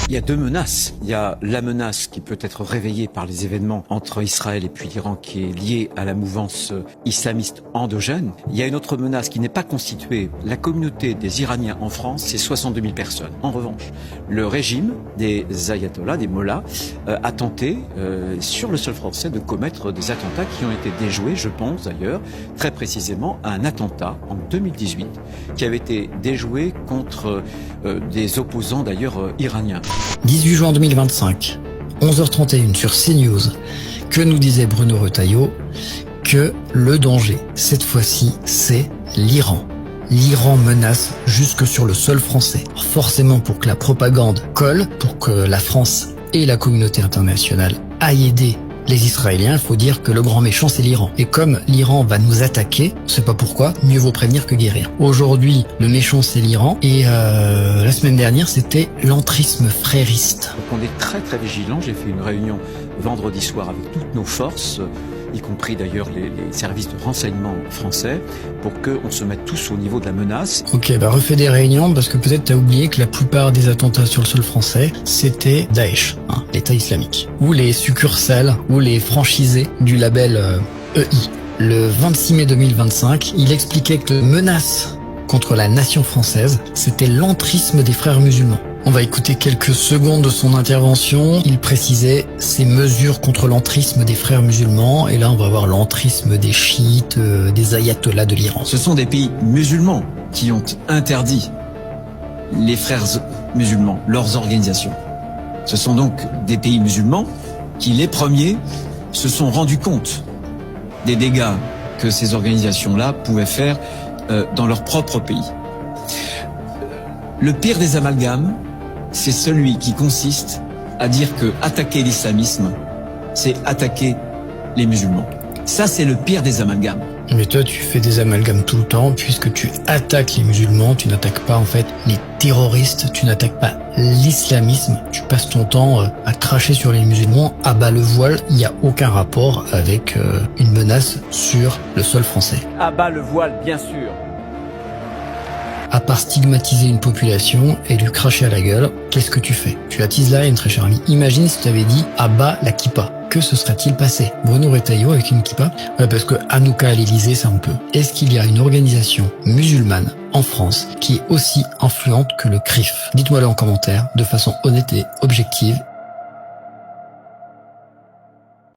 Il y a deux menaces. Il y a la menace qui peut être réveillée par les événements entre Israël et puis l'Iran qui est liée à la mouvance islamiste endogène. Il y a une autre menace qui n'est pas constituée. La communauté des Iraniens en France, c'est 62 000 personnes. En revanche, le régime des ayatollahs, des mollahs, a tenté sur le sol français de commettre des attentats qui ont été déjoués, je pense d'ailleurs, très précisément à un attentat en 2018 qui avait été déjoué contre des opposants d'ailleurs iraniens. 18 juin 2025, 11h31 sur CNews, que nous disait Bruno Retailleau? Que le danger, cette fois-ci, c'est l'Iran. L'Iran menace jusque sur le sol français. Forcément, pour que la propagande colle, pour que la France et la communauté internationale aillent aider les Israéliens, il faut dire que le grand méchant, c'est l'Iran. Et comme l'Iran va nous attaquer, on sait pas pourquoi, mieux vaut prévenir que guérir. Aujourd'hui, le méchant, c'est l'Iran. Et la semaine dernière, c'était l'entrisme frériste. Donc on est très très vigilants. J'ai fait une réunion vendredi soir avec toutes nos forces, y compris d'ailleurs les services de renseignement français, pour qu'on se mette tous au niveau de la menace. Ok, refais des réunions, parce que peut-être t'as oublié que la plupart des attentats sur le sol français, c'était Daesh, l'État islamique, ou les succursales, ou les franchisés du label EI. Le 26 mai 2025, il expliquait que la menace contre la nation française, c'était l'entrisme des frères musulmans. On va écouter quelques secondes de son intervention. Il précisait ces mesures contre l'entrisme des frères musulmans. Et là, on va voir l'entrisme des chiites, des ayatollahs de l'Iran. Ce sont des pays musulmans qui ont interdit les frères musulmans, leurs organisations. Ce sont donc des pays musulmans qui, les premiers, se sont rendus compte des dégâts que ces organisations-là pouvaient faire dans leur propre pays. Le pire des amalgames, c'est celui qui consiste à dire que attaquer l'islamisme, c'est attaquer les musulmans. Ça, c'est le pire des amalgames. Mais toi, tu fais des amalgames tout le temps, puisque tu attaques les musulmans, tu n'attaques pas en fait les terroristes, tu n'attaques pas l'islamisme, tu passes ton temps à cracher sur les musulmans, à bas le voile, il n'y a aucun rapport avec une menace sur le sol français. À bas le voile, bien sûr. À part stigmatiser une population et lui cracher à la gueule, qu'est-ce que tu fais? Tu attises la haine, très cher ami. Imagine si tu avais dit « abat la kippa ». Que se serait-il passé? Bruno Retailleau avec une kippa? Ouais, parce que Hanouka à l'Élysée, ça on peut. Est-ce qu'il y a une organisation musulmane en France qui est aussi influente que le CRIF? Dites-moi-le en commentaire, de façon honnête et objective.